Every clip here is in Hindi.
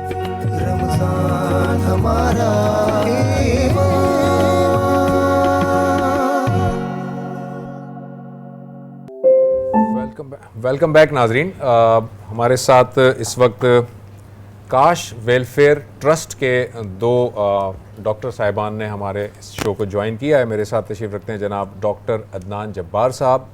रमजान हमारा वेलकम बैक नाजरीन। हमारे साथ इस वक्त काश वेलफेयर ट्रस्ट के दो डॉक्टर साहिबान ने हमारे इस शो को ज्वाइन किया है। मेरे साथ तशरीफ़ रखते हैं जनाब डॉक्टर अदनान जब्बार साहब।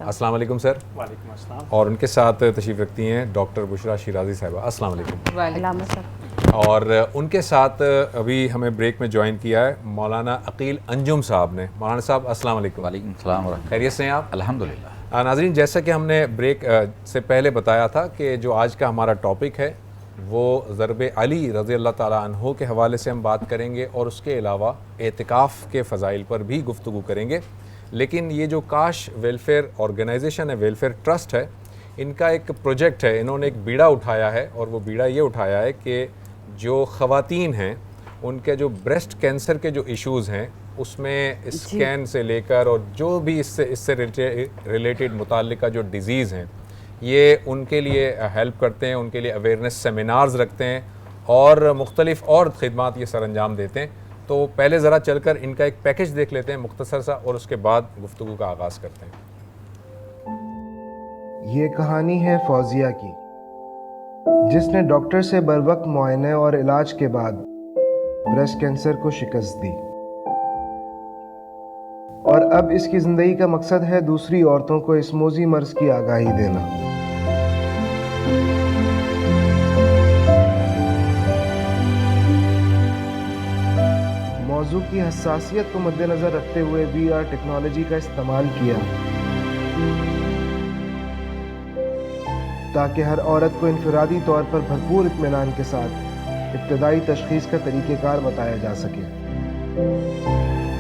अस्सलाम वालेकुम सर। वालेकुम अस्सलाम। और उनके साथ तशरीफ़ रखती हैं डॉक्टर बुशरा शिराजी साहिबा। अस्सलाम वालेकुम। और उनके साथ अभी हमें ब्रेक में ज्वाइन किया है मौलाना अकील अंजुम साहब ने। मौलाना साहब अस्सलाम वालेकुम। वालेकुम सलाम व रहमतुल्लाह। खैरियत से हैं आप? अल्हम्दुलिल्लाह। नाज़रीन, जैसा कि हमने ब्रेक से पहले बताया था कि जो आज का हमारा टॉपिक है वो ज़रब अली रज़ी अल्लाह ताला अन्हो के हवाले से हम बात करेंगे और उसके अलावा एतिकाफ़ के फ़ज़ाइल पर भी गुफ्तगू करेंगे। लेकिन ये जो काश वेलफेयर ऑर्गेनाइजेशन है, वेलफेयर ट्रस्ट है, इनका एक प्रोजेक्ट है। इन्होंने एक बीड़ा उठाया है और वो बीड़ा ये उठाया है कि जो ख़वातीन हैं उनके जो ब्रेस्ट कैंसर के जो इश्यूज़ हैं उसमें स्कैन से लेकर और जो भी इससे रिलेटेड मुताल्लिका जो डिज़ीज़ हैं ये उनके लिए हेल्प करते हैं, उनके लिए अवेयरनेस सेमिनार्स रखते हैं और मुख्तलिफ़ और ख़िदमात ये सरअंजाम देते हैं। तो पहले ज़रा चलकर इनका एक पैकेज देख लेते हैं मुख्तसर सा और उसके बाद गुफ्तगू का आगाज़ करते हैं। ये कहानी है फौजिया की, जिसने डॉक्टर से बरवक्त मुआयने और इलाज के बाद ब्रेस्ट कैंसर को शिकस्त दी और अब इसकी ज़िंदगी का मकसद है दूसरी औरतों को इस मोज़ी मर्ज़ की आगाही देना। मौजू की हसासियत को मद्देनज़र रखते हुए VR टेक्नोलॉजी का इस्तेमाल किया ताकि हर औरत को इनफरादी तौर पर भरपूर इत्मीनान के साथ इब्तदाई तशख़ीस का तरीक़ेकार बताया जा सके,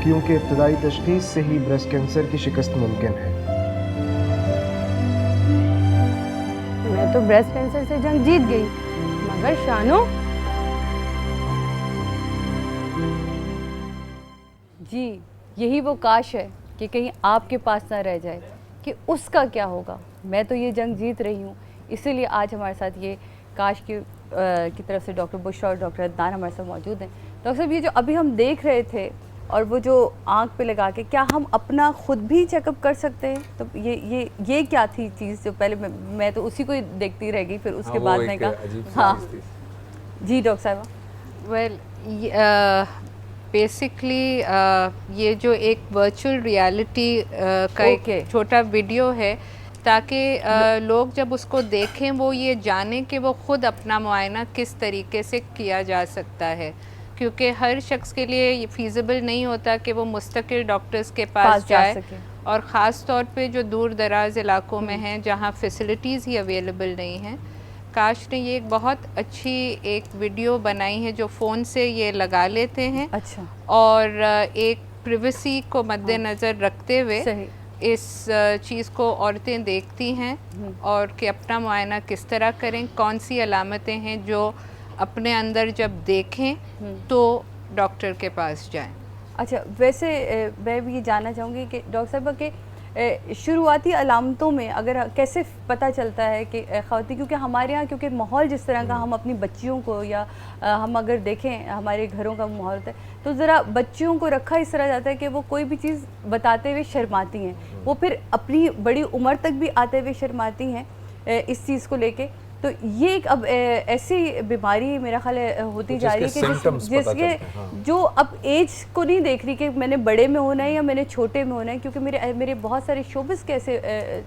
क्योंकि इब्तदाई तशख़ीस से ही ब्रेस्ट कैंसर की शिकस्त मुमकिन है। मैं तो ब्रेस्ट कैंसर से जंग जीत गई, मगर शानो जी, यही वो काश है कि कहीं आपके पास ना रह जाए कि उसका क्या होगा। मैं तो ये जंग जीत रही हूँ, इसीलिए आज हमारे साथ ये काश की तरफ से डॉक्टर बुशरा और डॉक्टर अदनान हमारे साथ मौजूद हैं। डॉक्टर साहब, ये जो अभी हम देख रहे थे और वो जो आँख पे लगा के, क्या हम अपना खुद भी चेकअप कर सकते हैं? तो ये क्या थी चीज़ जो पहले मैं तो उसी को ही देखती रह गई, फिर उसके बाद मैं कहा हाँ जी डॉक्टर साहब। वेल बेसिकली ये जो एक वर्चुअल रियलिटी का एक छोटा वीडियो है ताकि लोग जब उसको देखें वो ये जानें कि वो ख़ुद अपना मुआयना किस तरीके से किया जा सकता है, क्योंकि हर शख्स के लिए ये फ़ीज़िबल नहीं होता कि वो मुस्तकिल डॉक्टर्स के पास जाए और ख़ास तौर पे जो दूर दराज इलाकों में हैं जहाँ फैसिलिटीज़ ही अवेलेबल नहीं हैं। काश ने ये एक बहुत अच्छी एक वीडियो बनाई है जो फ़ोन से ये लगा लेते हैं। अच्छा। और एक प्रिवेसी को मद्देनज़र रखते हुए इस चीज़ को औरतें देखती हैं और कि अपना मुआयना किस तरह करें, कौन सी अलामतें हैं जो अपने अंदर जब देखें तो डॉक्टर के पास जाएं। अच्छा, वैसे मैं भी ये जानना चाहूँगी कि डॉक्टर साहब के शुरुआती अलामतों में अगर कैसे पता चलता है कि ख़वातीन, क्योंकि हमारे यहाँ क्योंकि माहौल जिस तरह का, हम अपनी बच्चियों को या हम अगर देखें हमारे घरों का माहौल होता है तो ज़रा बच्चियों को रखा इस तरह जाता है कि वो कोई भी चीज़ बताते हुए शर्माती हैं, वो फिर अपनी बड़ी उम्र तक भी आते हुए शर्माती हैं इस चीज़ को लेके। तो ये एक अब ऐसी बीमारी मेरा ख्याल होती जा रही है कि जिसके जो अब एज को नहीं देख रही कि मैंने बड़े में होना है या मैंने छोटे में होना है, क्योंकि मेरे बहुत सारे शोबिस के ऐसे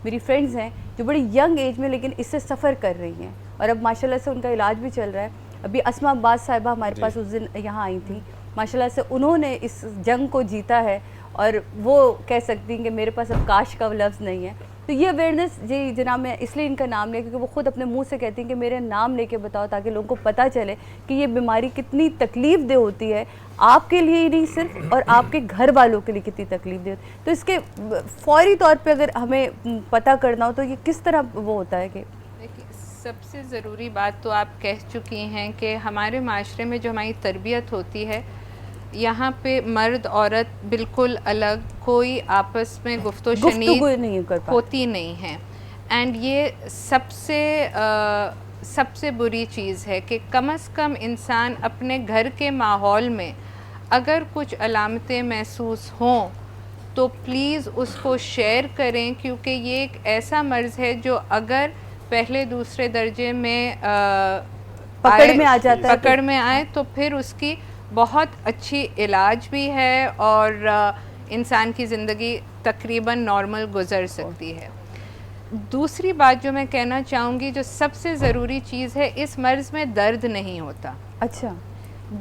मेरी फ्रेंड्स हैं जो बड़ी यंग एज में लेकिन इससे सफ़र कर रही हैं और अब माशाल्लाह से उनका इलाज भी चल रहा है। अभी अस्मा अब्बास साहिबा हमारे पास उस दिन यहाँ आई थी, माशाल्लाह से उन्होंने इस जंग को जीता है और वो कह सकती हैं कि मेरे पास अब काश का लफ्ज़ नहीं है। तो ये अवेयरनेस जी जनाब, मैं इसलिए इनका नाम लिया क्योंकि वो ख़ुद अपने मुंह से कहती हैं कि मेरे नाम लेके बताओ ताकि लोगों को पता चले कि ये बीमारी कितनी तकलीफ़ दे होती है, आपके लिए ही नहीं सिर्फ और आपके घर वालों के लिए कितनी तकलीफ़ दे। तो इसके फौरी तौर पे अगर हमें पता करना हो तो ये किस तरह वो होता है? कि देखिए, सबसे ज़रूरी बात तो आप कह चुकी हैं कि हमारे माशरे में जो हमारी तरबियत होती है, यहाँ पे मर्द औरत बिल्कुल अलग, कोई आपस में गुफ्तगू नहीं होती नहीं है। एंड ये सबसे सबसे बुरी चीज़ है कि कम से कम इंसान अपने घर के माहौल में अगर कुछ अलामतें महसूस हों तो प्लीज़ उसको शेयर करें, क्योंकि ये एक ऐसा मर्ज़ है जो अगर पहले दूसरे दर्जे में पकड़ में आ जाता है, पकड़ में आए तो फिर उसकी बहुत अच्छी इलाज भी है और इंसान की ज़िंदगी तकरीबन नॉर्मल गुजर सकती है। दूसरी बात जो मैं कहना चाहूँगी, जो सबसे ज़रूरी चीज़ है, इस मर्ज़ में दर्द नहीं होता। अच्छा,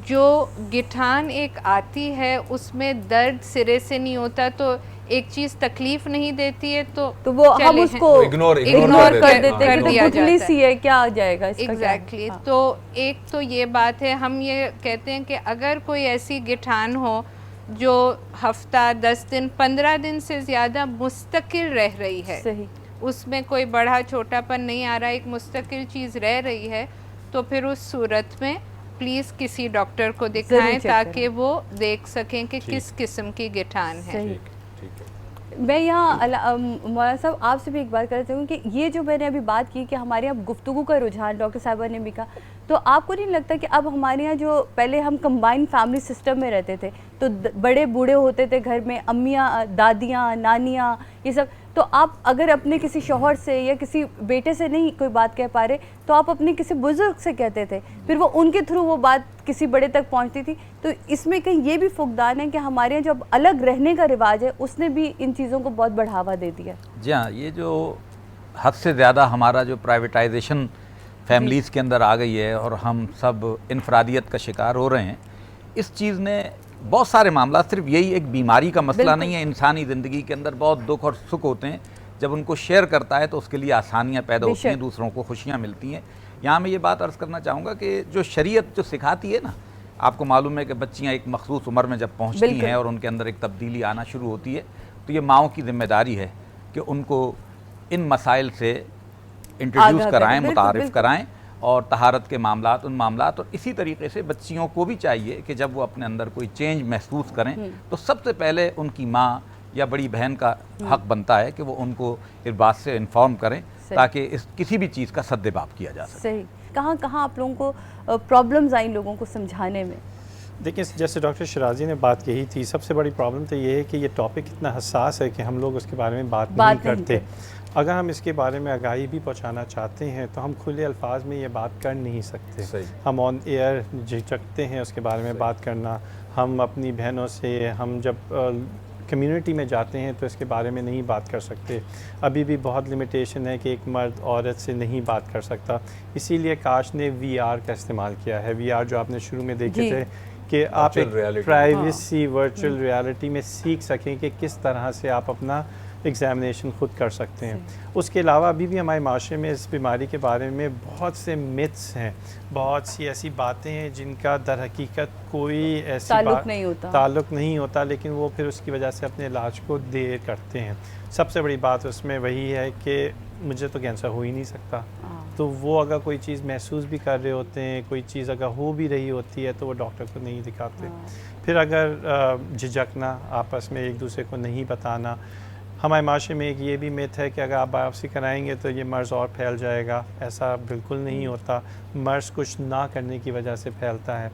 जो गिठान एक आती है उसमें दर्द सिरे से नहीं होता, तो एक चीज़ तकलीफ नहीं देती है तो वो हम चले उसको इग्नोर कर देते हैं कर कि दिया तो गुठली जाता सी है, क्या आ जाएगा इसका, क्या? एग्जैक्टली हाँ। तो एक तो ये बात है, हम ये कहते हैं कि अगर कोई ऐसी गिठान हो जो हफ्ता 10 दिन 15 दिन से ज़्यादा मुस्तकिल रह रही है, सही, उसमें कोई बड़ा छोटापन नहीं आ रहा, एक मुस्तकिल चीज़ रह रही है, तो फिर उस सूरत में प्लीज़ किसी डॉक्टर को दिखाएं चेक ताकि करें। वो देख सकें कि किस किस्म की गिठान है। सही। ठीक है। मैं यहाँ मौलाना साहब आपसे भी एक बात करना चाहूँगी कि ये जो मैंने अभी बात की कि हमारे यहाँ गुफ्तगू का रुझान, डॉक्टर साहिबा ने भी कहा, तो आपको नहीं लगता कि अब हमारे यहाँ जो पहले हम कंबाइंड फैमिली सिस्टम में रहते थे तो बड़े बूढ़े होते थे घर में, अम्मियाँ, दादियाँ, नानियाँ, ये सब, तो आप अगर अपने किसी शौहर से या किसी बेटे से नहीं कोई बात कह पा रहे तो आप अपने किसी बुजुर्ग से कहते थे, फिर वो उनके थ्रू वो बात किसी बड़े तक पहुंचती थी। तो इसमें कहीं ये भी फुकदान है कि हमारे यहाँ जो अब अलग रहने का रिवाज है उसने भी इन चीज़ों को बहुत बढ़ावा दे दिया। जी हाँ, ये जो हद से ज़्यादा हमारा जो प्राइवेटाइजेशन फैमिलीज़ के अंदर आ गई है और हम सब इनफरादियत का शिकार हो रहे हैं, इस चीज़ ने बहुत सारे मामला, सिर्फ यही एक बीमारी का मसला नहीं है, इंसानी ज़िंदगी के अंदर बहुत दुख और सुख होते हैं, जब उनको शेयर करता है तो उसके लिए आसानियाँ पैदा होती हैं, दूसरों को खुशियाँ मिलती हैं। यहाँ मैं ये बात अर्ज़ करना चाहूँगा कि जो शरीयत जो सिखाती है ना, आपको मालूम है कि बच्चियाँ एक मखसूस उम्र में जब पहुँचती हैं और उनके अंदर एक तब्दीली आना शुरू होती है, तो ये माओं की ज़िम्मेदारी है कि उनको इन मसाइल से इंट्रोड्यूस कराएँ, मुतारिफ़ कराएँ और तहारत के मामलात, उन मामलात, और इसी तरीके से बच्चियों को भी चाहिए कि जब वो अपने अंदर कोई चेंज महसूस करें तो सबसे पहले उनकी माँ या बड़ी बहन का हक बनता है कि वो उनको इस बात से इन्फॉर्म करें ताकि इस किसी भी चीज़ का सद्देबाब किया जा सके। सही। कहाँ कहाँ आप लोगों को प्रॉब्लम्स आई लोगों को समझाने में? देखिए, जैसे डॉक्टर शिराजी ने बात कही थी, सबसे बड़ी प्रॉब्लम तो ये है कि ये टॉपिक इतना हसास है कि हम लोग उसके बारे में बात नहीं करते। अगर हम इसके बारे में आगाही भी पहुंचाना चाहते हैं तो हम खुले अल्फाज में ये बात कर नहीं सकते। हम ऑन एयर झिझकते हैं उसके बारे में बात करना। हम अपनी बहनों से, हम जब कम्युनिटी में जाते हैं तो इसके बारे में नहीं बात कर सकते। अभी भी बहुत लिमिटेशन है कि एक मर्द औरत से नहीं बात कर सकता। इसीलिए काश ने VR का इस्तेमाल किया है। VR जो आपने शुरू में देखे थे कि आप एक प्राइवेसी वर्चुअल रियलिटी में सीख सकें कि किस तरह से आप अपना एग्ज़ामिनेशन ख़ुद कर सकते हैं। उसके अलावा अभी भी हमारे माशरे में इस बीमारी के बारे में बहुत से मिथ्स हैं, बहुत सी ऐसी बातें हैं जिनका दर हकीकत कोई ऐसी ताल्लुक़ नहीं होता, लेकिन वो फिर उसकी वजह से अपने इलाज को देर करते हैं। सबसे बड़ी बात उसमें वही है कि मुझे तो कैंसर हो ही नहीं सकता, तो वो अगर कोई चीज़ महसूस भी कर रहे होते हैं, कोई चीज़ अगर हो भी रही होती है तो वो डॉक्टर को नहीं दिखाते। फिर अगर झिझकना, आपस में एक दूसरे को नहीं बताना। हमारे माशरे में एक ये भी मिथ है कि अगर आप बायोप्सी कराएंगे तो ये मर्ज़ और फैल जाएगा। ऐसा बिल्कुल नहीं होता। मर्ज़ कुछ ना करने की वजह से फैलता है।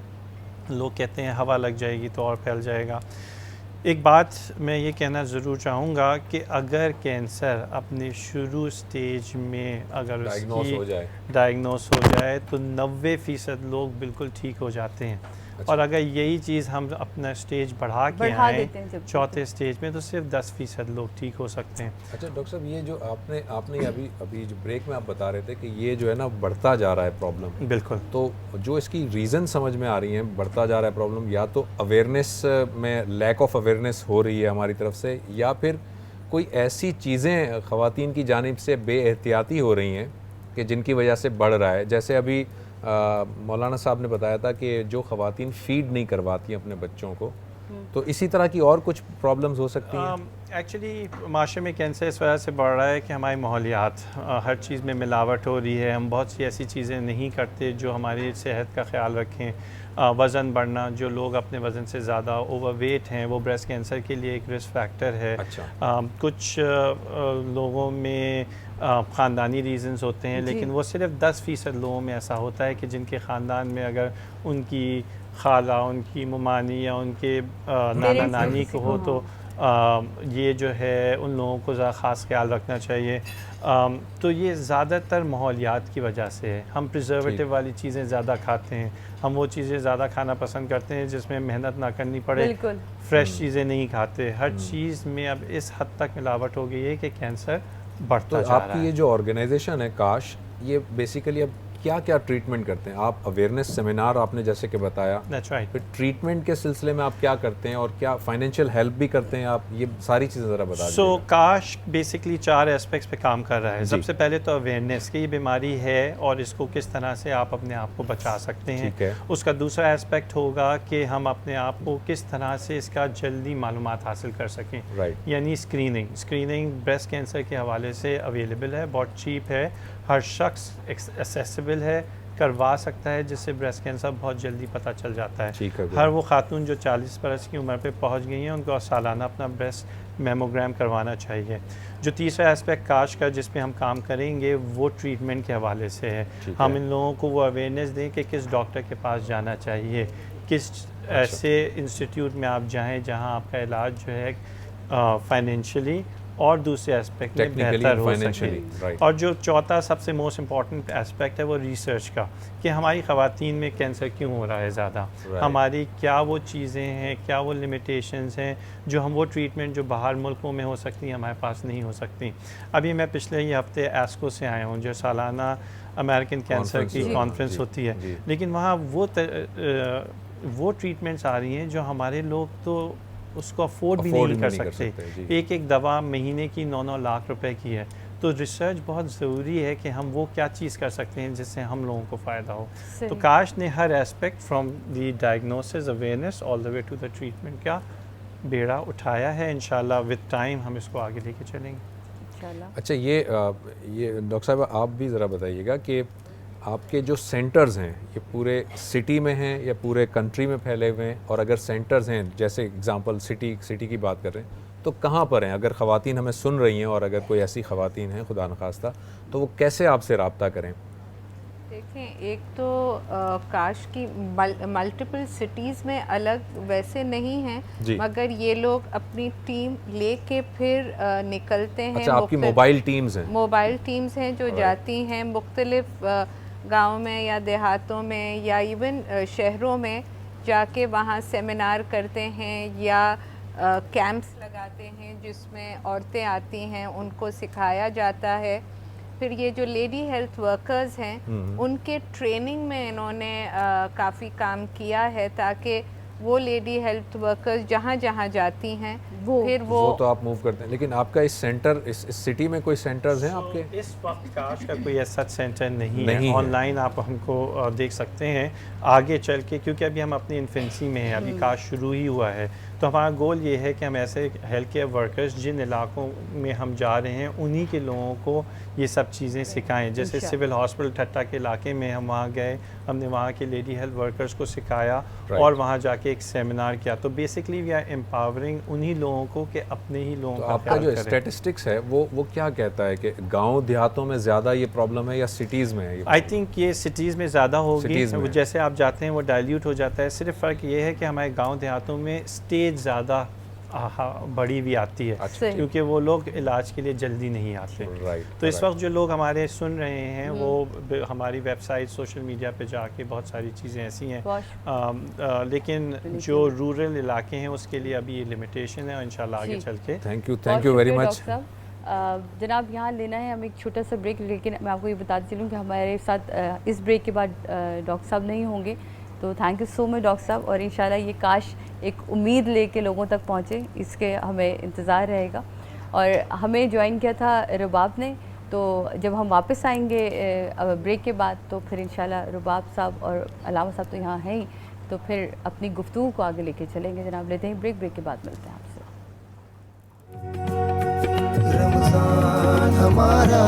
लोग कहते हैं हवा लग जाएगी तो और फैल जाएगा। एक बात मैं ये कहना ज़रूर चाहूँगा कि अगर कैंसर अपने शुरू स्टेज में अगर डायग्नोस हो जाए तो 90% लोग बिल्कुल ठीक हो जाते हैं। अच्छा। और अगर यही चीज़ हम अपना स्टेज बढ़ा के आए चौथे स्टेज में तो सिर्फ 10% लोग ठीक हो सकते हैं। अच्छा डॉक्टर साहब, ये जो आपने अभी जो ब्रेक में आप बता रहे थे कि ये जो है ना बढ़ता जा रहा है प्रॉब्लम, बिल्कुल, तो जो इसकी रीज़न समझ में आ रही हैं, बढ़ता जा रहा है प्रॉब्लम, या तो अवेयरनेस में लैक ऑफ अवेयरनेस हो रही है हमारी तरफ से, या फिर कोई ऐसी चीज़ें ख़वातीन की जानिब से बेएहतियाती हो रही हैं कि जिनकी वजह से बढ़ रहा है। जैसे अभी मौलाना साहब ने बताया था कि जो ख़वातीन फ़ीड नहीं करवाती अपने बच्चों को, तो इसी तरह की और कुछ प्रॉब्लम्स हो सकती हैं। एक्चुअली माशरे में कैंसर इस वजह से बढ़ रहा है कि हमारी माहौलियात, हर चीज़ में मिलावट हो रही है। हम बहुत सी ऐसी चीज़ें नहीं करते जो हमारी सेहत का ख्याल रखें। वज़न बढ़ना, जो लोग अपने वज़न से ज़्यादा ओवरवेट हैं वो ब्रेस्ट कैंसर के लिए एक रिस्क फैक्टर है। अच्छा। कुछ लोगों में ख़ानदानी रीज़न्स होते हैं, लेकिन वो सिर्फ 10% लोगों में ऐसा होता है कि जिनके ख़ानदान में अगर उनकी खाला, उनकी ममानी या उनके नाना नानी को हो तो ये जो है उन लोगों को ज़रा ख़ास ख्याल रखना चाहिए। तो ये ज़्यादातर माहौलियात की वजह से है। हम प्रिजर्वेटिव वाली चीज़ें ज़्यादा खाते हैं, हम वो चीज़ें ज़्यादा खाना पसंद करते हैं जिसमें मेहनत ना करनी पड़े, फ्रेश चीज़ें नहीं खाते। हर चीज़ में अब इस हद तक मिलावट हो गई है कि कैंसर बढ़ता जा रहा है। आपकी ये जो ऑर्गेनाइजेशन है काश, ये बेसिकली अब क्या क्या ट्रीटमेंट करते हैं आप? अवेयरनेस सेमिनार आपने जैसे कि बताया, That's right. फिर ट्रीटमेंट के सिलसिले में आप क्या करते हैं और क्या फाइनेंशियल हेल्प भी करते हैं आप? ये सारी चीज़ें ज़रा बता सो दीजिएगा। काश बेसिकली 4 एस्पेक्ट्स पे काम कर रहा है। जी। सबसे पहले तो अवेयरनेस कि ये बीमारी है और इसको किस तरह से आप अपने आप को बचा सकते हैं। ठीक है। उसका दूसरा एस्पेक्ट होगा कि हम अपने आप को किस तरह से इसका जल्दी मालूमात हासिल कर सकें, राइट। यानी स्क्रीनिंग ब्रेस्ट कैंसर के हवाले से अवेलेबल है, बहुत चीप है, हर शख्स एक्सेसिबल है, करवा सकता है, जिससे ब्रेस्ट कैंसर बहुत जल्दी पता चल जाता है। ठीक है। हर वो खातून जो 40 बरस की उम्र पे पहुंच गई हैं उनको सालाना अपना ब्रेस्ट मेमोग्राम करवाना चाहिए। जो तीसरा एस्पेक्ट काश का जिस पे हम काम करेंगे वो ट्रीटमेंट के हवाले से है। हम इन लोगों को वो अवेयरनेस दें कि किस डॉक्टर के पास जाना चाहिए, किस ऐसे इंस्टीट्यूट में आप जाएं जहां आपका इलाज जो है फाइनेंशियली और दूसरे एस्पेक्ट में बेहतर हो सके। और जो चौथा सबसे मोस्ट इम्पॉर्टेंट एस्पेक्ट है वो रिसर्च का, कि हमारी ख़वातीन में कैंसर क्यों हो रहा है ज़्यादा, हमारी क्या वो चीज़ें हैं, क्या वो लिमिटेशंस हैं जो हम वो ट्रीटमेंट जो बाहर मुल्कों में हो सकती हैं हमारे पास नहीं हो सकती। अभी मैं पिछले ही हफ्ते एस्को से आया हूँ, जो सालाना अमेरिकन कैंसर की कॉन्फ्रेंस होती है, लेकिन वहाँ वो ट्रीटमेंट्स आ रही हैं जो हमारे लोग तो उसको अफोर्ड भी नहीं कर सकते। एक दवा महीने की 9-9 लाख रुपए की है। तो रिसर्च बहुत ज़रूरी है कि हम वो क्या चीज़ कर सकते हैं जिससे हम लोगों को फ़ायदा हो। तो काश ने हर aspect from the diagnosis, awareness all the way to the treatment का बेड़ा उठाया है। इंशाल्लाह विद टाइम हम इसको आगे लेके चलेंगे। अच्छा, ये डॉक्टर साहब आप भी ज़रा बताइएगा कि आपके जो सेंटर्स हैं ये पूरे सिटी में हैं या पूरे कंट्री में फैले हुए हैं, और अगर सेंटर्स हैं जैसे एग्जांपल सिटी की बात कर रहे हैं तो कहाँ पर हैं? अगर ख़वातीन हमें सुन रही हैं और अगर कोई ऐसी ख़वातीन हैं खुदा न खास्ता, तो वो कैसे आपसे रब्ता करें? देखें, एक तो काश की मल्टीपल सिटीज़ में अलग वैसे नहीं हैं, मगर ये लोग अपनी टीम लेके फिर निकलते हैं। अच्छा, आपकी मोबाइल टीम्स हैं? मोबाइल टीम्स हैं जो जाती हैं मुख्तलिफ गाँव में या देहातों में या इवन शहरों में जाके वहाँ सेमिनार करते हैं या कैंप्स लगाते हैं जिसमें औरतें आती हैं, उनको सिखाया जाता है। फिर ये जो लेडी हेल्थ वर्कर्स हैं उनके ट्रेनिंग में इन्होंने काफ़ी काम किया है ताकि वो लेडी हेल्थ वर्कर्स जहाँ जहाँ जाती हैं वो तो आप मूव करते हैं। लेकिन आपका इस सेंटर इस सिटी में कोई सेंटर्स हैं आपके? इस वक्त काश का कोई ऐसा सेंटर नहीं है। ऑनलाइन आप हमको देख सकते हैं आगे चल के, क्योंकि अभी हम अपनी इन्फेंसी में हैं, अभी काश शुरू ही हुआ है। तो हमारा गोल ये है कि हम ऐसे हेल्थ केयर वर्कर्स जिन इलाकों में हम जा रहे हैं उन्हीं के लोगों को ये सब चीज़ें सिखाएं। जैसे सिविल हॉस्पिटल ठट्टा के इलाके में हम वहाँ गए, हमने वहाँ के लेडी हेल्थ वर्कर्स को सिखाया और वहाँ जाके एक सेमिनार किया। तो बेसिकली वी आर एम्पावरिंग उन्हीं लोगों को कि अपने ही लोगों का आपका जो स्टैटिस्टिक्स है वो क्या कहता है कि गांव देहातों में ज़्यादा ये प्रॉब्लम है या सिटीज़ में है? आई थिंक ये सिटीज़ में ज़्यादा होगी। जैसे आप जाते हैं वो डाइल्यूट हो जाता है। सिर्फ फ़र्क ये है कि हमारे गाँव देहातों में स्टेज ज़्यादा बड़ी भी आती है, क्योंकि वो लोग इलाज के लिए जल्दी नहीं आते। तो इस वक्त जो लोग हमारे सुन रहे हैं वो हमारी वेबसाइट, सोशल मीडिया पे जाके बहुत सारी चीज़ें ऐसी हैं, लेकिन जो रूरल इलाके हैं उसके लिए अभी ये लिमिटेशन है और इंशाल्लाह आगे चल के। थैंक यू वेरी मच जनाब। यहाँ लेना है हम एक छोटा सा ब्रेक, लेकिन मैं आपको ये बताती चलूँ कि हमारे साथ इस ब्रेक के बाद डॉक्टर साहब नहीं होंगे। तो thank you so much doctor साहब, और इंशाल्लाह ये काश एक उम्मीद लेके लोगों तक पहुँचे, इसके हमें इंतज़ार रहेगा। और हमें ज्वाइन किया था रुबाब ने, तो जब हम वापस आएंगे ब्रेक के बाद तो फिर इंशाल्लाह रुबाब साहब और अलामा साहब तो यहाँ हैं ही, तो फिर अपनी गुफ्तगू को आगे लेके चलेंगे। जनाब लेते हैं ब्रेक के बाद मिलते हैं आपसे। रमज़ान हमारा